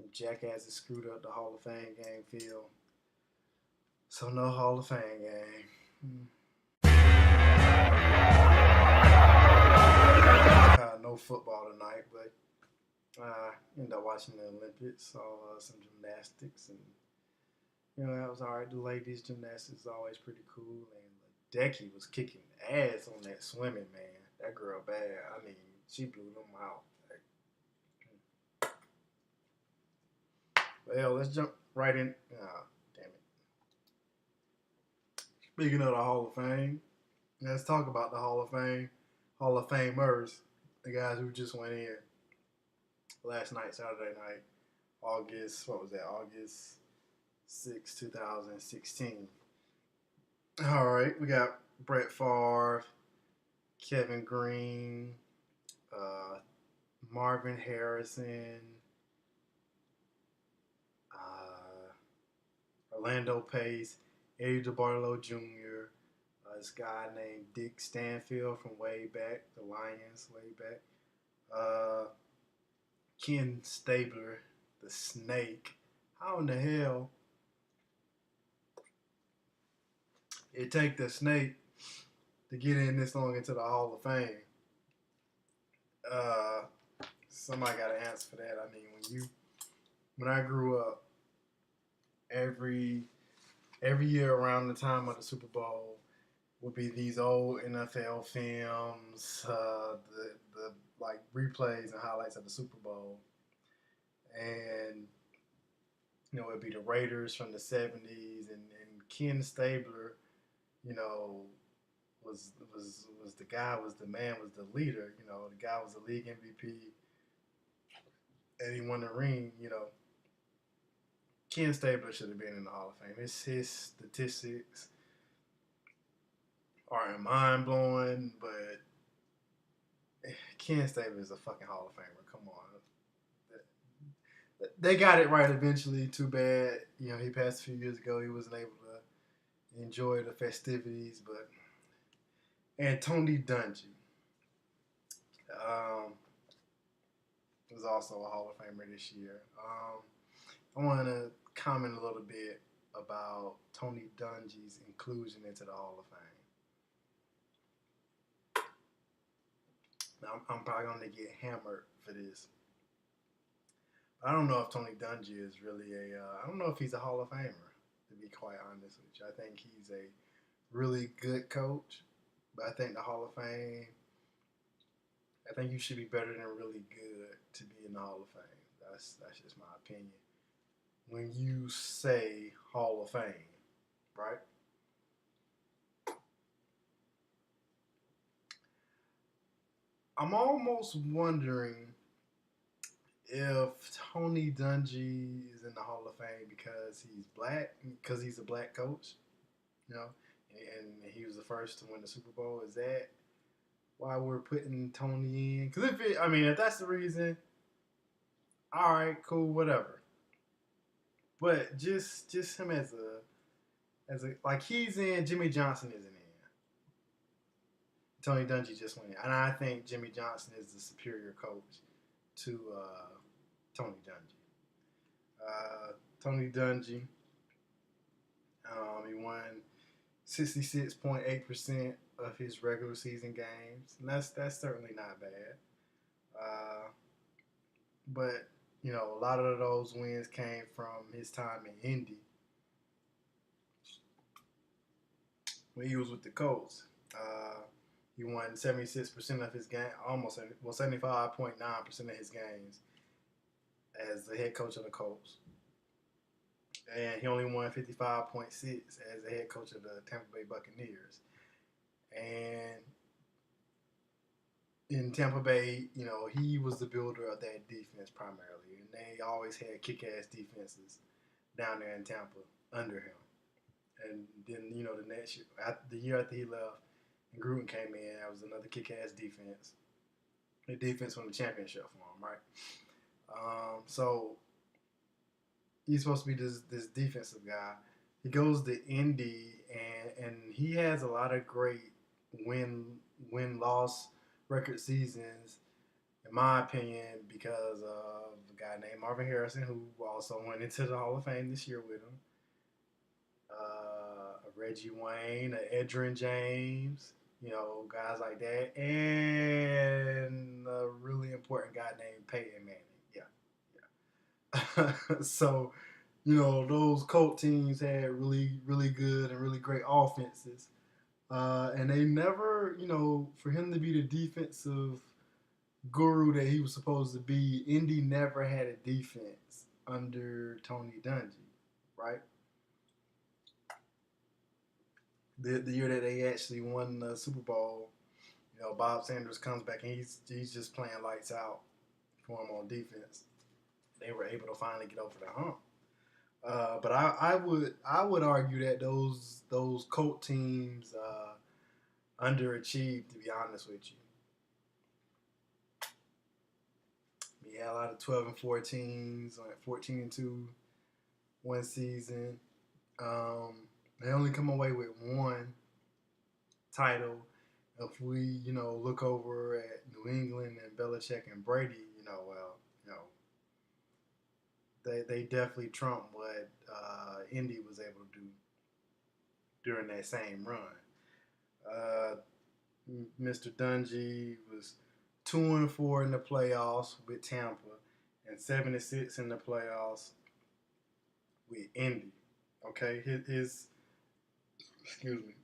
Some jackasses screwed up the Hall of Fame game field. So no Hall of Fame game. No football tonight, but ended up watching the Olympics, saw some gymnastics, and that was all right. The ladies' gymnastics is always pretty cool, and Ledecky was kicking ass on that swimming, man. That girl bad. I mean, she blew them out. Well, let's jump right in. Damn it. Speaking of the Hall of Fame, let's talk about the Hall of Fame, Hall of Famers, the guys who just went in last night, Saturday night, August 6, 2016. All right, we got Brett Favre, Kevin Green, Marvin Harrison, Orlando Pace, Eddie DeBartolo Jr., this guy named Dick Stanfield from way back, the Lions way back, Ken Stabler, the Snake. How in the hell it take the Snake to get in this long into the Hall of Fame? Somebody got to answer for that. I mean, when I grew up, every year around the time of the Super Bowl would be these old NFL films, the like replays and highlights of the Super Bowl, and it'd be the Raiders from the '70s, and Ken Stabler, was the guy, was the man, was the leader. The guy was the league MVP, and he won the ring. Ken Stabler should have been in the Hall of Fame. His statistics are mind blowing, but Ken Stabler is a fucking Hall of Famer. Come on. They got it right eventually. Too bad, he passed a few years ago. He wasn't able to enjoy the festivities. But and Tony Dungy was also a Hall of Famer this year. I want to comment a little bit about Tony Dungy's inclusion into the Hall of Fame. Now, I'm probably going to get hammered for this. I don't know if Tony Dungy is really I don't know if he's a Hall of Famer, to be quite honest with you. I think he's a really good coach, but I think the Hall of Fame, I think you should be better than really good to be in the Hall of Fame. That's just my opinion. When you say Hall of Fame, right? I'm almost wondering if Tony Dungy is in the Hall of Fame because he's black, because he's a black coach, and he was the first to win the Super Bowl. Is that why we're putting Tony in? Because if that's the reason, all right, cool, whatever. But just him as a like he's in, Jimmy Johnson isn't in. Tony Dungy just went in, and I think Jimmy Johnson is the superior coach to Tony Dungy. Tony Dungy, he won 66.8% of his regular season games, and that's certainly not bad. But a lot of those wins came from his time in Indy when he was with the Colts. He won 76% of his game, 75.9% of his games as the head coach of the Colts. And he only won 55.6 as the head coach of the Tampa Bay Buccaneers. And in Tampa Bay, he was the builder of that defense primarily. And they always had kick-ass defenses down there in Tampa under him. And then, the next year, the year after he left, and Gruden came in, that was another kick-ass defense. The defense won the championship for him, right? So he's supposed to be this defensive guy. He goes to Indy, and he has a lot of great win-loss record seasons, in my opinion, because of a guy guy named Marvin Harrison, who also went into the Hall of Fame this year with him. Reggie Wayne, Edrin James, guys like that, and a really important guy named Peyton Manning. Yeah, yeah. So, those Colt teams had really, really good and really great offenses. And they never, for him to be the defensive guru that he was supposed to be, Indy never had a defense under Tony Dungy, right? The year that they actually won the Super Bowl, Bob Sanders comes back and he's just playing lights out for him on defense. They were able to finally get over the hump. But I would argue that those Colt teams underachieved, to be honest with you. We had a lot of 12-14s, like 14-2 one season. They only come away with one title. If we, look over at New England and Belichick and Brady, they definitely trump what Indy was able to do during that same run. Mr. Dungy was 2-4 in the playoffs with Tampa, and 7-6 in the playoffs with Indy. Okay, his excuse me,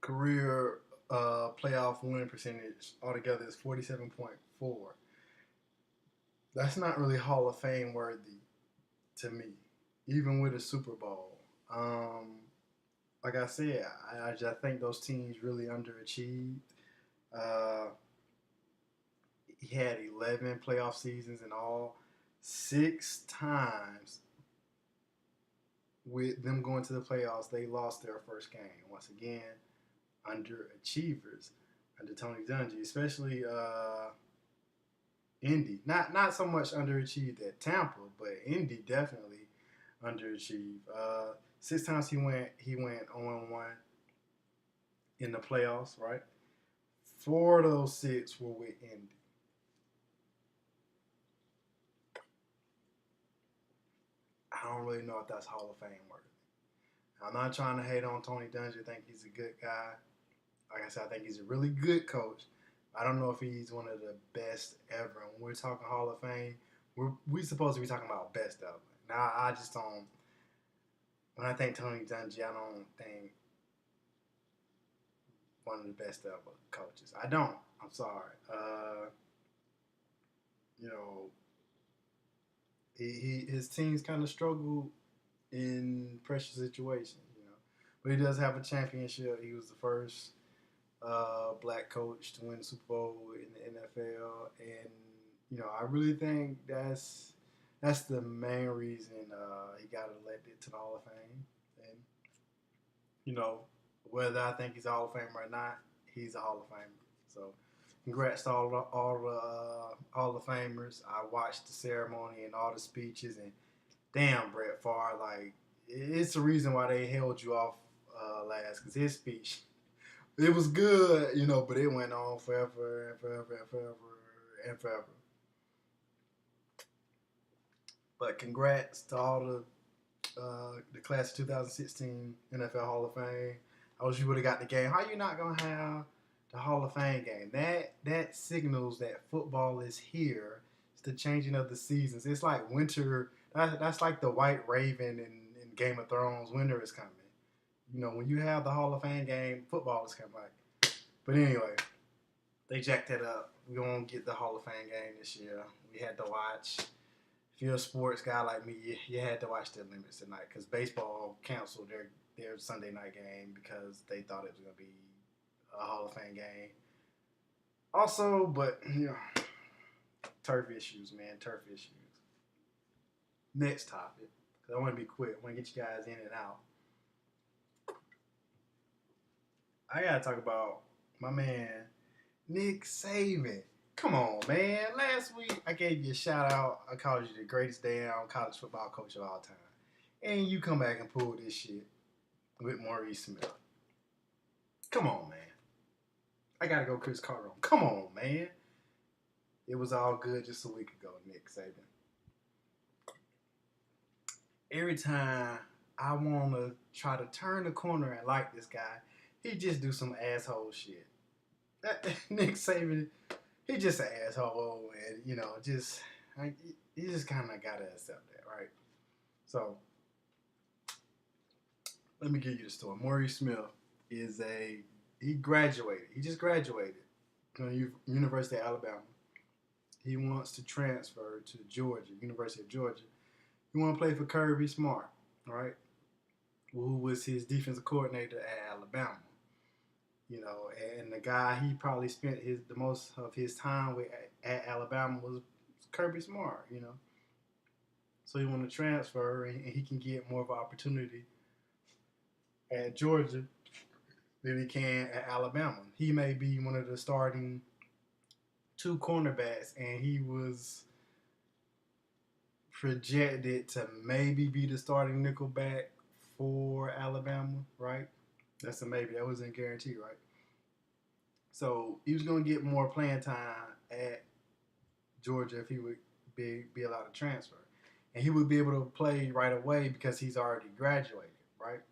career playoff winning percentage altogether is 47.4. That's not really Hall of Fame worthy to me, even with a Super Bowl. Like I said, I just think those teams really underachieved. Uh, he had 11 playoff seasons in all. 6 times with them going to the playoffs, they lost their first game. Once again, underachievers under Tony Dungy, especially Indy. Not so much underachieved at Tampa, but Indy definitely underachieved. 6 times he went 0-1 in the playoffs, right? 4 of those 6 were with Indy. I don't really know if that's Hall of Fame worthy. I'm not trying to hate on Tony Dungy. I think he's a good guy. Like I said, I think he's a really good coach. I don't know if he's one of the best ever. When we're talking Hall of Fame, we're supposed to be talking about best ever. Now, I just don't. When I think Tony Dungy, I don't think one of the best ever coaches. I don't. I'm sorry. His teams kind of struggle in pressure situations. But he does have a championship. He was the first black coach to win the Super Bowl in the NFL, and I really think that's the main reason he got elected to the Hall of Fame. And whether I think he's a Hall of Famer or not, he's a Hall of Famer. So, congrats to all the Hall of Famers. I watched the ceremony and all the speeches, and damn, Brett Favre, like it's the reason why they held you off last, because his speech. It was good, but it went on forever and forever and forever and forever. But congrats to all the class of 2016 NFL Hall of Fame. I wish you would have got the game. How you not gonna have the Hall of Fame game? That signals that football is here. It's the changing of the seasons. It's like winter. That's like the White Raven in Game of Thrones. Winter is coming. When you have the Hall of Fame game, football is coming back. But anyway, they jacked it up. We're going to get the Hall of Fame game this year. We had to watch. If you're a sports guy like me, you had to watch the Olympics tonight, because baseball canceled their Sunday night game because they thought it was going to be a Hall of Fame game. Also, but, turf issues, man. Turf issues. Next topic, because I want to be quick. I want to get you guys in and out. I gotta talk about my man, Nick Saban. Come on, man. Last week, I gave you a shout out. I called you the greatest damn college football coach of all time. And you come back and pull this shit with Maurice Smith. Come on, man. I gotta go Chris Carter. Come on, man. It was all good just a week ago, Nick Saban. Every time I want to try to turn the corner and like this guy, he just do some asshole shit. Nick Saban, he just an asshole, and just like, you just kind of gotta accept that, right? So let me give you the story. Maurice Smith is he graduated. He just graduated from the University of Alabama. He wants to transfer to Georgia, University of Georgia. He want to play for Kirby Smart, right? Who was his defensive coordinator at Alabama. And the guy he probably spent the most of his time with at Alabama was Kirby Smart. So he want to transfer and he can get more of an opportunity at Georgia than he can at Alabama. He may be one of the starting two cornerbacks, and he was projected to maybe be the starting nickelback for Alabama, right? That's a maybe. That wasn't a guarantee, right? So he was going to get more playing time at Georgia if he would be allowed to transfer. And he would be able to play right away because he's already graduated, right?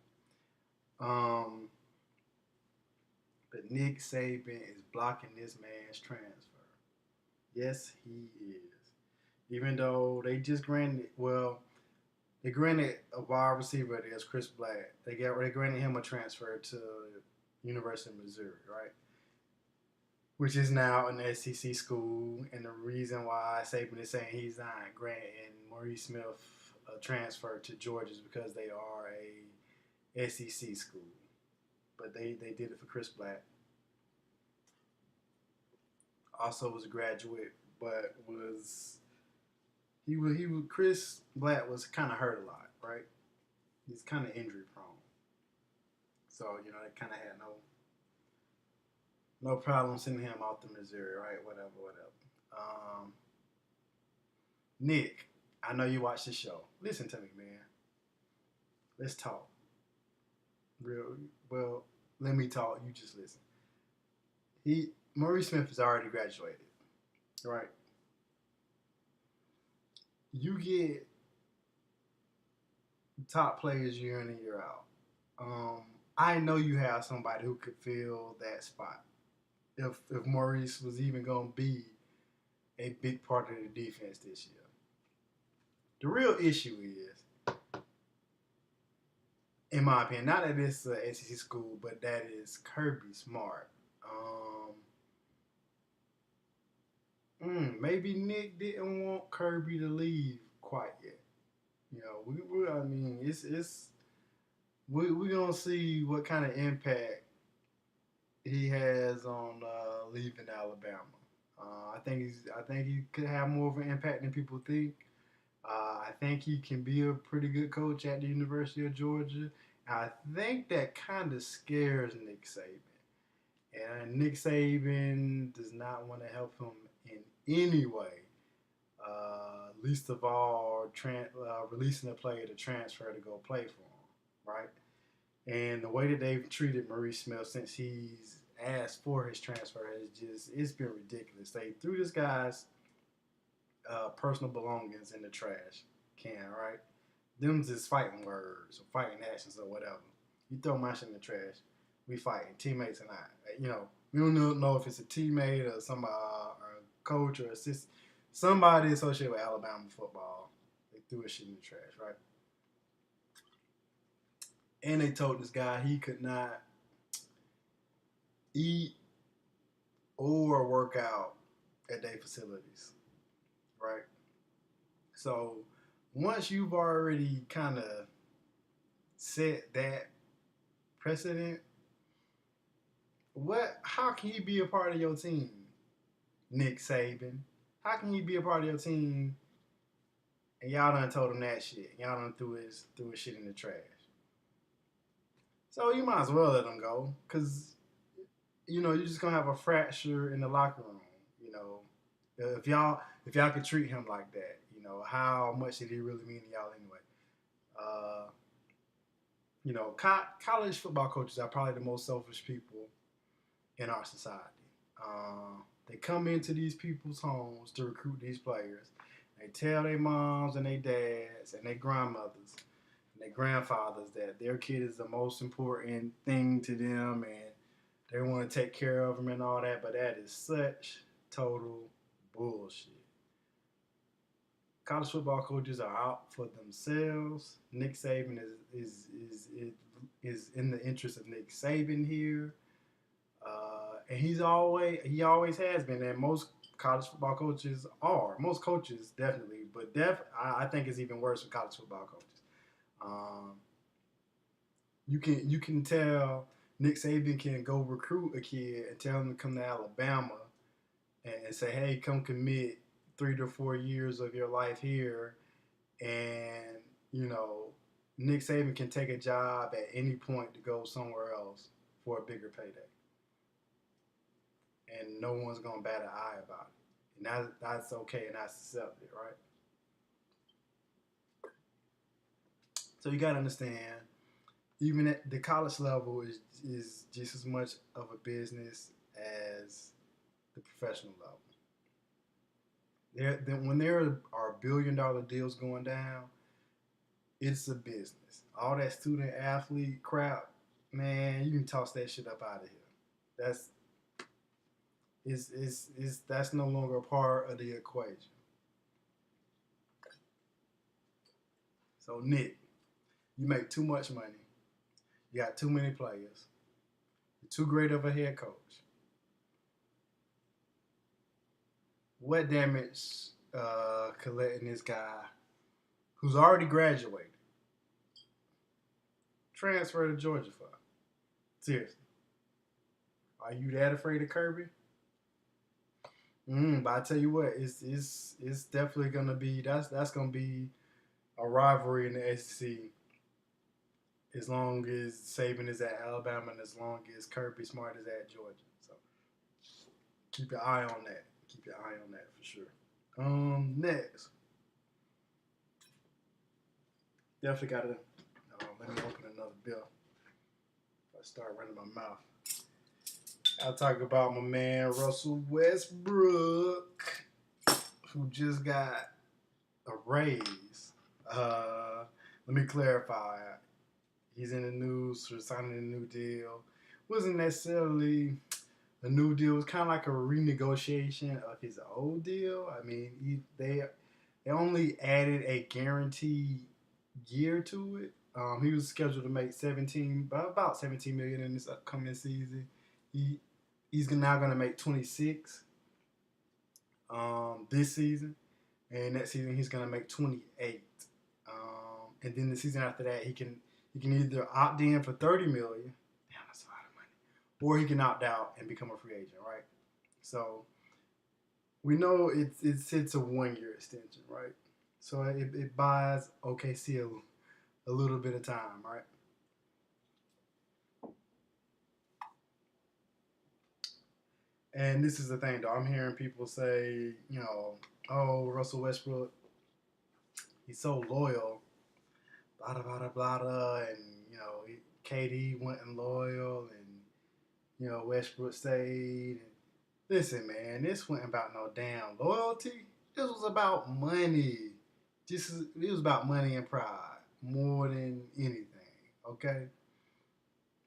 But Nick Saban is blocking this man's transfer. Yes, he is. Even though they granted a wide receiver there's Chris Black. They granted him a transfer to University of Missouri, right? Which is now an SEC school, and the reason why Saban is saying he's not granting Maurice Smith a transfer to Georgia is because they are a SEC school. But they did it for Chris Black. Also was a graduate, but Chris Black was kind of hurt a lot, right? He's kind of injury prone, so they kind of had no problem sending him out to Missouri, right? Whatever. Nick, I know you watch the show. Listen to me, man. Let's talk. Well, let me talk. You just listen. Maurice Smith has already graduated, right? You get top players year in and year out. I know you have somebody who could fill that spot. If Maurice was even going to be a big part of the defense this year. The real issue is, in my opinion, not that it's an SEC school, but that is Kirby Smart. Maybe Nick didn't want Kirby to leave quite yet. We're gonna see what kind of impact he has on leaving Alabama. I think he could have more of an impact than people think. I think he can be a pretty good coach at the University of Georgia. I think that kind of scares Nick Saban. And Nick Saban does not want to help him in any way. Least of all, releasing a player to transfer to go play for him, right? And the way that they've treated Maurice Smith since he's asked for his transfer it's been ridiculous. They threw this guy's personal belongings in the trash can, right? Them just fighting words or fighting actions or whatever. You throw my shit in the trash, we fighting, teammates and I. We don't know if it's a teammate or somebody, or a coach or assistant, somebody associated with Alabama football. They threw his shit in the trash, right? And they told this guy he could not eat or work out at their facilities, right? So once you've already kind of set that precedent, how can he be a part of your team, Nick Saban? How can he be a part of your team and y'all done told him that shit? Y'all done threw his shit in the trash. So you might as well let him go, because you're just gonna have a fracture in the locker room. If y'all could treat him like that, how much did he really mean to y'all anyway? College football coaches are probably the most selfish people in our society. They come into these people's homes to recruit these players. They tell their moms and their dads and their grandmothers and their grandfathers that their kid is the most important thing to them and they want to take care of them and all that. But that is such total bullshit. College football coaches are out for themselves. Nick Saban is in the interest of Nick Saban here, and he always has been. And most college football coaches are. Most coaches definitely, but I think it's even worse for college football coaches. Um, you can tell Nick Saban can go recruit a kid and tell him to come to Alabama and say, hey, come commit 3 to 4 years of your life here, and you know Nick Saban can take a job at any point to go somewhere else for a bigger payday, and no one's gonna bat an eye about it, and that's okay and that's accepted, right? So you gotta understand, even at the college level is just as much of a business as the professional level. When there are $1 billion deals going down, it's a business. All that student athlete crap, man, you can toss that shit up out of here. That's that's no longer a part of the equation. So Nick, you make too much money. You got too many players. You're too great of a head coach. What damage could letting this guy who's already graduated transfer to Georgia for? Seriously, are you that afraid of Kirby? But I tell you what, it's definitely gonna be that's gonna be a rivalry in the SEC as long as Saban is at Alabama and as long as Kirby Smart is at Georgia. So keep your eye on that. Keep your eye on that for sure. Next, definitely gotta let me open another bill. If I start running my mouth, I'll talk about my man Russell Westbrook, who just got a raise. Let me clarify. He's in the news for signing a new deal. Wasn't necessarily a new deal. It was kind of like a renegotiation of his old deal. I mean, they only added a guaranteed year to it. He was scheduled to make about 17 million in this upcoming season. He's now going to make 26 this season, and next season he's going to make 28. And then the season after that, he can either opt in for 30 million. Damn, that's a lot of money. Or he can opt out and become a free agent, right? So we know it's a 1 year extension, right? So it buys OKC a little bit of time, right? And this is the thing, though. I'm hearing people say, oh, Russell Westbrook, he's so loyal, blah, blah, blah, blah, blah, and, KD wasn't loyal, and, Westbrook stayed. And listen, man, this wasn't about no damn loyalty. This was about money. It was about money and pride more than anything, okay?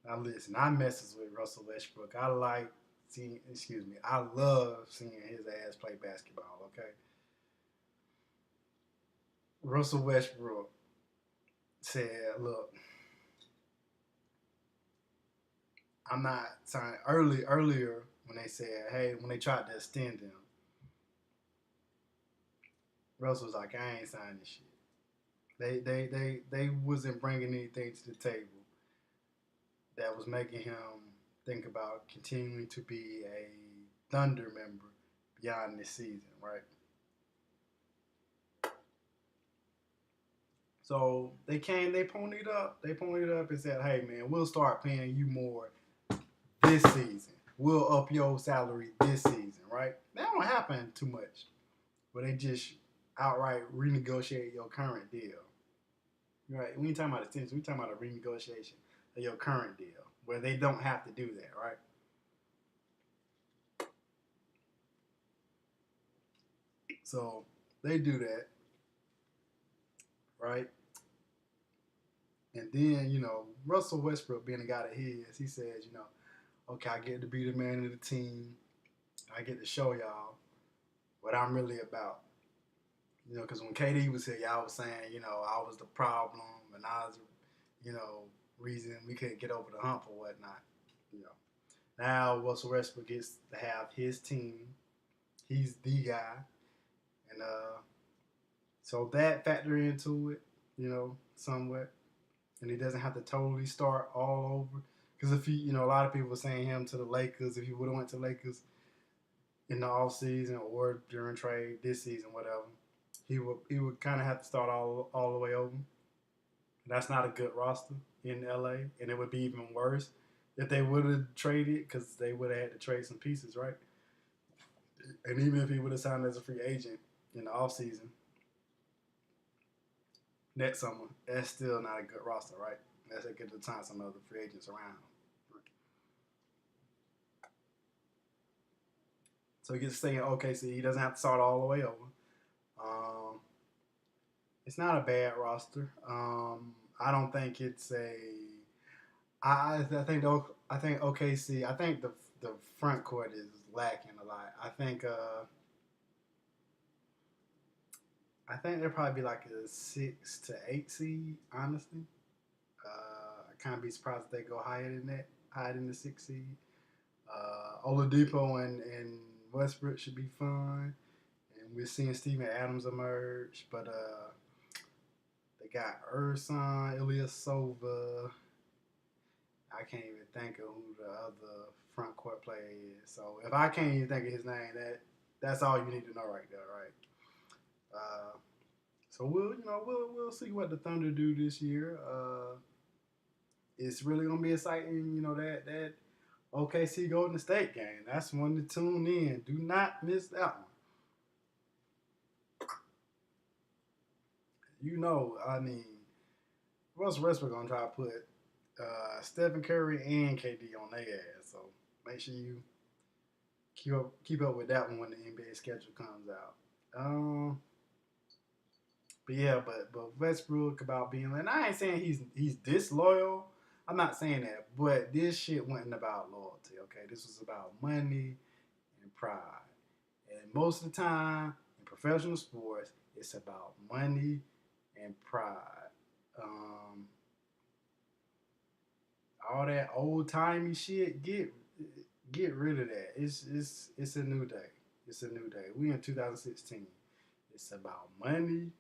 Now listen, I messes with Russell Westbrook. I love seeing his ass play basketball, okay? Russell Westbrook said, look, I'm not signing earlier when they said, hey, when they tried to extend him, Russell was like, I ain't signing this shit. They wasn't bringing anything to the table that was making him think about continuing to be a Thunder member beyond this season, right? So they ponied up and said, hey man, we'll start paying you more this season. We'll up your salary this season, right? That don't happen too much, but they just outright renegotiate your current deal. Right? We ain't talking about extension, we talking about a renegotiation of your current deal, where they don't have to do that, right? So they do that, right? And then, Russell Westbrook being the guy that he is, he says, okay, I get to be the man of the team. I get to show y'all what I'm really about. Because when KD was here, y'all was saying, I was the problem and I was, you know, reason we couldn't get over the hump or whatnot. You know, now Russell Westbrook gets to have his team. He's the guy, and so that factor into it, somewhat, and he doesn't have to totally start all over. Because if he, a lot of people were saying him to the Lakers, if he would have went to Lakers in the off season or during trade this season, whatever, he would kind of have to start all the way over. That's not a good roster in LA, and it would be even worse if they would have traded because they would have had to trade some pieces, right? And even if he would have signed as a free agent in the offseason next summer, that's still not a good roster, right? That's a good time some other free agents around. So he gets to stay in OKC. He doesn't have to start all the way over. Um, it's not a bad roster. I don't think it's a. I think OKC. I think the front court is lacking a lot. I think they'll probably be like a 6 to 8 seed. Honestly, I kind of be surprised if they go higher than that, higher than the 6 seed. Oladipo and Westbrook should be fun, and we're seeing Steven Adams emerge. But they got Ursan, Ilyasova. I can't even think of who the other front court player is. So if I can't even think of his name, that's all you need to know right there, right? Uh, so we'll see what the Thunder do this year. It's really gonna be exciting. That OKC Golden State game. That's one to tune in. Do not miss that one. I mean, Russell Westbrook gonna try to put Stephen Curry and KD on their ass. So make sure you keep up with that one when the NBA schedule comes out. But yeah, but Westbrook about being, and I ain't saying he's disloyal. I'm not saying that, but this shit wasn't about loyalty. Okay, this was about money and pride, and most of the time in professional sports, it's about money and pride. Um, all that old timey shit, get rid of that. It's a new day. It's a new day. We in 2016. It's about money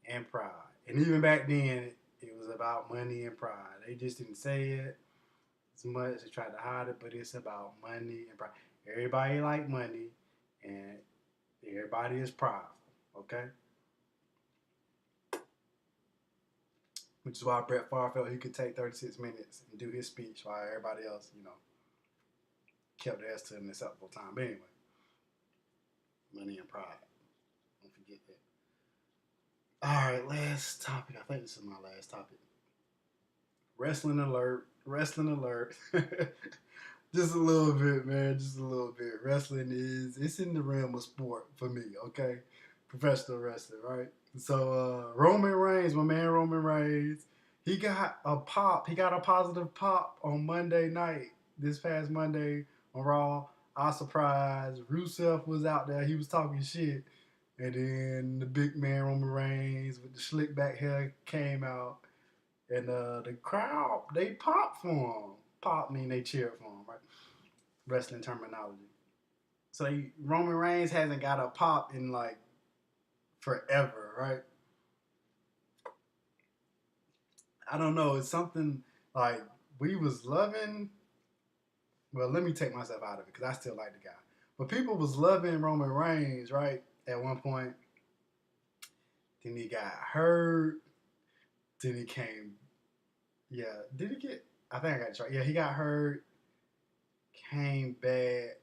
and pride. And even back then, it was about money and pride. They just didn't say it as much. They tried to hide it, but it's about money and pride. Everybody like money, and everybody is prideful. Okay, which is why Brett Favre felt he could take 36 minutes and do his speech while everybody else, kept their ass to an acceptable time. But anyway, money and pride. Don't forget that. All right, last topic. I think this is my last topic. Wrestling alert. Wrestling alert. Just a little bit, man. Just a little bit. Wrestling it's in the realm of sport for me, okay? Professional wrestling, right? So Roman Reigns, my man Roman Reigns, he got a pop. He got a positive pop on Monday night. This past Monday on Raw. I was surprised. Rusev was out there. He was talking shit. And then the big man Roman Reigns with the slick back hair came out. And the crowd, they popped for him. Pop mean they cheered for him, right? Wrestling terminology. So Roman Reigns hasn't got a pop in like forever, right? I don't know. It's something like we was loving. Well, let me take myself out of it because I still like the guy. But people was loving Roman Reigns, right? At one point. Then he got hurt. Then he came. Yeah. Did he get? I think I got it right. Yeah, he got hurt. Came back.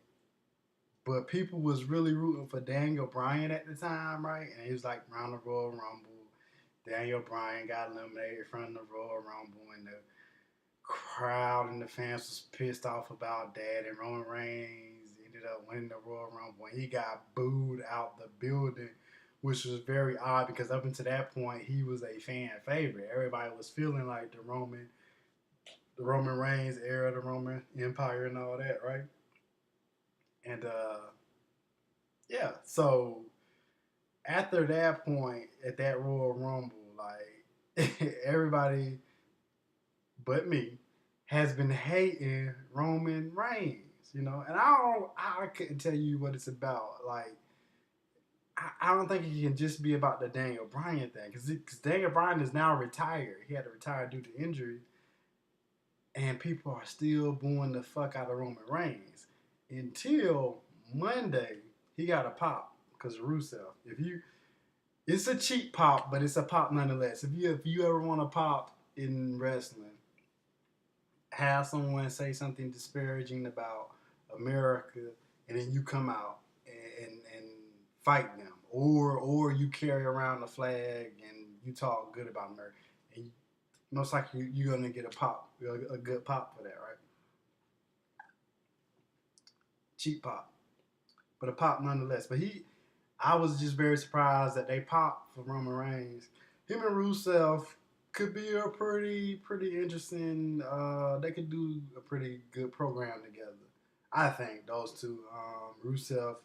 But people was really rooting for Daniel Bryan at the time, right? And he was like around the Royal Rumble. Daniel Bryan got eliminated from the Royal Rumble, and the crowd and the fans was pissed off about that. And Roman Reigns, ended up winning the Royal Rumble, and he got booed out the building, which was very odd because up until that point he was a fan favorite. Everybody was feeling like the Roman Reigns era, the Roman Empire, and all that, right? And yeah, so after that point at that Royal Rumble, like everybody but me has been hating Roman Reigns, and I couldn't tell you what it's about. Like, I don't think it can just be about the Daniel Bryan thing, because Daniel Bryan is now retired. He had to retire due to injury, and people are still booing the fuck out of Roman Reigns until Monday. He got a pop because Rusev. It's a cheap pop, but it's a pop nonetheless. If you ever want to pop in wrestling, have someone say something disparaging about America, and then you come out and fight them, or you carry around the flag and you talk good about America, and most likely you're gonna get a good pop for that, right? Cheap pop, but a pop nonetheless. I was just very surprised that they popped for Roman Reigns. Him and Rusev could be a pretty interesting. They could do a pretty good program together. I think those two. Rusev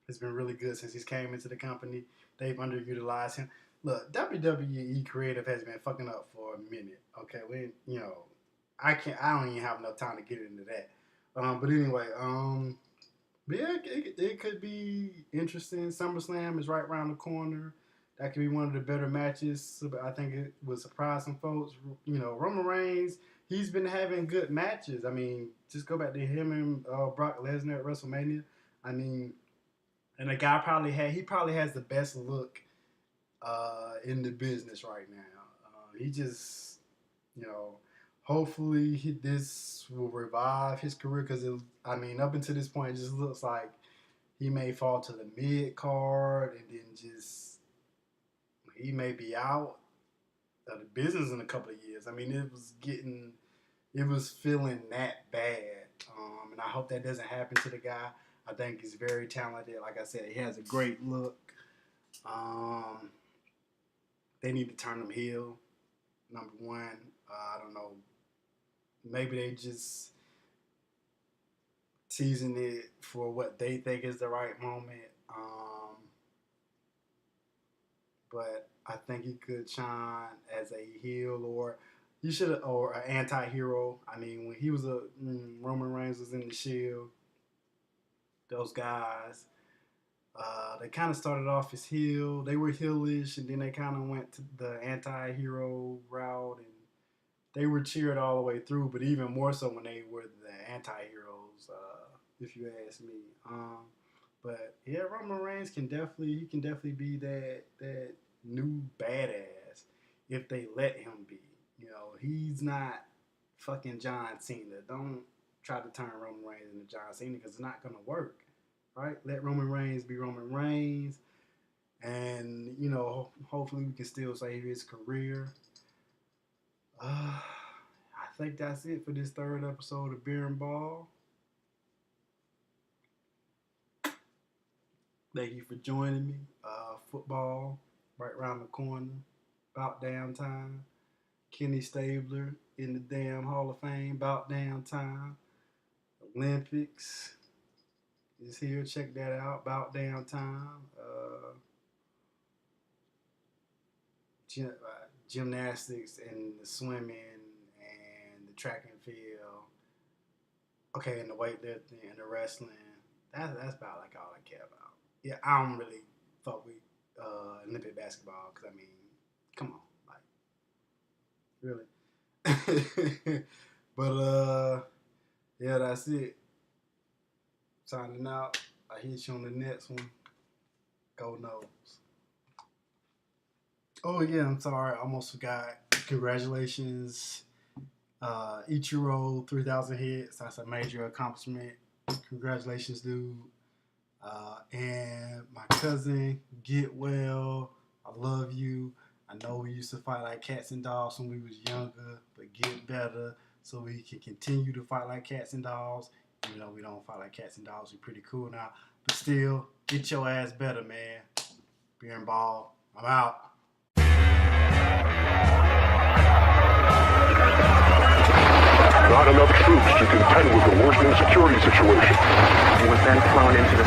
has been really good since he's came into the company. They've underutilized him. Look, WWE creative has been fucking up for a minute. Okay, I can't. I don't even have enough time to get into that. But anyway, yeah, it could be interesting. SummerSlam is right around the corner. That could be one of the better matches. I think it would surprise some folks. Roman Reigns, he's been having good matches. I mean, just go back to him and Brock Lesnar at WrestleMania. I mean, and the guy he probably has the best look in the business right now. He just, you know, hopefully this will revive his career because up until this point, it just looks like he may fall to the mid card and then just he may be out of the business in a couple of years. I mean, it was feeling that bad, and I hope that doesn't happen to the guy. I think he's very talented. Like I said, he has a great look. They need to turn him heel. Number one, I don't know. Maybe they just teasing it for what they think is the right moment. But I think he could shine as a heel or an anti-hero. I mean, when Roman Reigns was in the Shield, those guys, they kind of started off as heel. They were heelish, and then they kind of went to the anti-hero route, and they were cheered all the way through. But even more so when they were the anti-heroes, if you ask me. But yeah, Roman Reigns can definitely be that new badass if they let him be. He's not fucking John Cena. Don't try to turn Roman Reigns into John Cena because it's not gonna work. Right? Let Roman Reigns be Roman Reigns, and hopefully we can still save his career. I think that's it for this third episode of Beer and Ball. Thank you for joining me. Football right around the corner, about damn time. Kenny Stabler in the damn Hall of Fame, about damn time. Olympics is here. Check that out. About damn time. Gymnastics and the swimming and the track and field. Okay, and the weightlifting and the wrestling. That's about like all I care about. Yeah, I don't really fuck with Olympic basketball because come on, like really. But yeah, that's it. Signing out. I hit you on the next one. Go Noles. Oh yeah, I'm sorry, I almost forgot. Congratulations, Ichiro 3,000 hits. That's a major accomplishment. Congratulations, dude. And my cousin, get well. I love you. I know we used to fight like cats and dogs when we was younger, but get better so we can continue to fight like cats and dogs Even though we don't fight like cats and dogs, we pretty cool now. But still, get your ass better, man. Beer and Ball. I'm out. Not enough troops to contend with the worsening security situation. He was then flown into the